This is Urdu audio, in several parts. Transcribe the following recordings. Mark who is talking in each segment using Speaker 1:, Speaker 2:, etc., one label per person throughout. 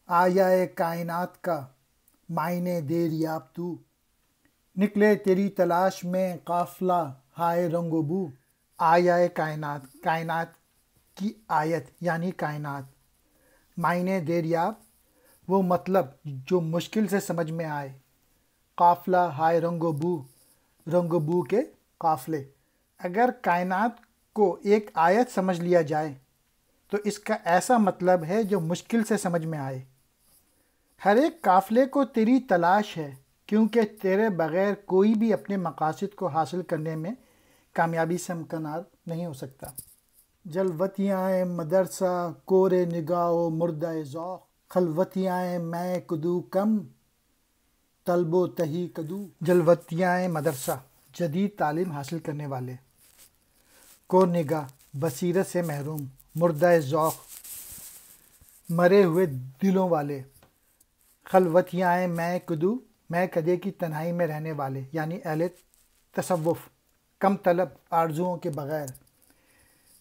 Speaker 1: آیا کائنات کا معنی دریاب تو، نکلے تیری تلاش میں قافلہ ہائے رنگ و بو۔ آیا کائنات، کائنات کی آیت یعنی کائنات، معنی دریاب وہ مطلب جو مشکل سے سمجھ میں آئے، قافلہ ہائے رنگ و بو، رنگ و بو کے قافلے۔ اگر کائنات کو ایک آیت سمجھ لیا جائے تو اس کا ایسا مطلب ہے جو مشکل سے سمجھ میں آئے۔ ہر ایک قافلے کو تیری تلاش ہے، کیونکہ تیرے بغیر کوئی بھی اپنے مقاصد کو حاصل کرنے میں کامیابی سے امکنار نہیں ہو سکتا۔ جلوتیاں مدرسہ کور نگاہ و مردہ ذوق، خلوتیاں میں کدو کم طلب و تہی کدو۔ جلوتیاں مدرسہ جدید تعلیم حاصل کرنے والے، کور نگاہ بصیرت سے محروم، مردہ ذوق مرے ہوئے دلوں والے، خلوتیاں میں کدو میں کدے کی تنہائی میں رہنے والے یعنی اہل تصوف، کم طلب آرزوؤں کے بغیر،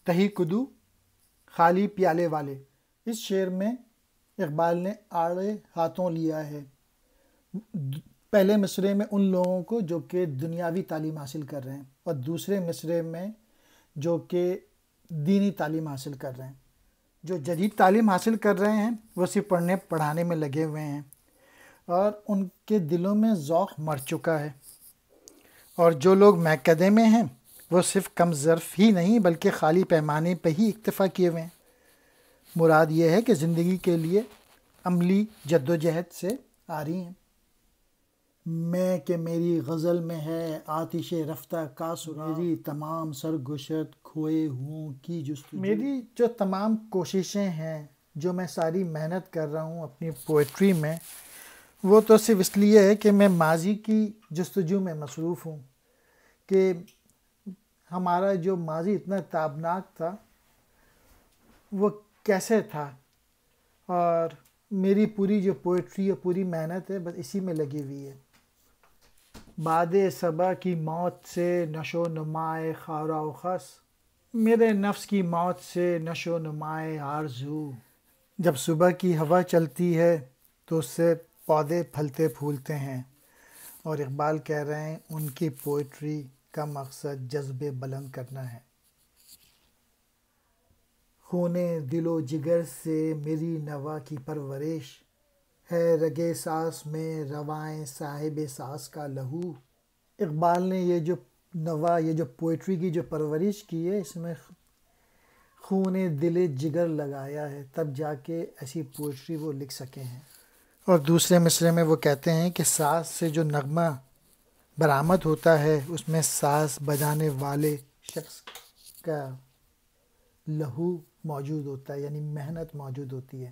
Speaker 1: تہی کدو خالی پیالے والے۔ اس شعر میں اقبال نے آڑے ہاتھوں لیا ہے پہلے مصرعے میں ان لوگوں کو جو کہ دنیاوی تعلیم حاصل کر رہے ہیں، اور دوسرے مصرعے میں جو کہ دینی تعلیم حاصل کر رہے ہیں۔ جو جدید تعلیم حاصل کر رہے ہیں وہ صرف پڑھنے پڑھانے میں لگے ہوئے ہیں اور ان کے دلوں میں ذوق مر چکا ہے، اور جو لوگ میکدے میں ہیں وہ صرف کم ظرف ہی نہیں بلکہ خالی پیمانے پہ ہی اکتفا کیے ہوئے ہیں۔ مراد یہ ہے کہ زندگی کے لیے عملی جدوجہد سے آ رہی ہیں۔ میں کہ میری غزل میں ہے آتش رفتہ کا سراغ، میری تمام سرگشت کھوئے ہوں کی جستجو۔ میری جو تمام کوششیں ہیں، جو میں ساری محنت کر رہا ہوں اپنی پوئٹری میں، وہ تو صرف اس لیے ہے کہ میں ماضی کی جستجو میں مصروف ہوں کہ ہمارا جو ماضی اتنا تابناک تھا وہ کیسے تھا، اور میری پوری جو پوئٹری اور پوری محنت ہے بس اسی میں لگی ہوئی ہے۔ بعد صبا کی موت سے نشو نمائے خارا و خس، میرے نفس کی موت سے نشو نمائے آرزو۔ جب صبح کی ہوا چلتی ہے تو اس سے پودے پھلتے پھولتے ہیں، اور اقبال کہہ رہے ہیں ان کی پوئٹری کا مقصد جذبے بلند کرنا ہے۔ خونے دل و جگر سے میری نوا کی پرورش ہے، رگے سانس میں روائیں صاحب سانس کا لہو۔ اقبال نے یہ جو نوا، یہ جو پوئٹری کی جو پرورش کی ہے، اس میں خون دل جگر لگایا ہے، تب جا کے ایسی پوئٹری وہ لکھ سکے ہیں۔ اور دوسرے مصرعے میں وہ کہتے ہیں کہ ساز سے جو نغمہ برآمد ہوتا ہے اس میں ساز بجانے والے شخص کا لہو موجود ہوتا ہے، یعنی محنت موجود ہوتی ہے۔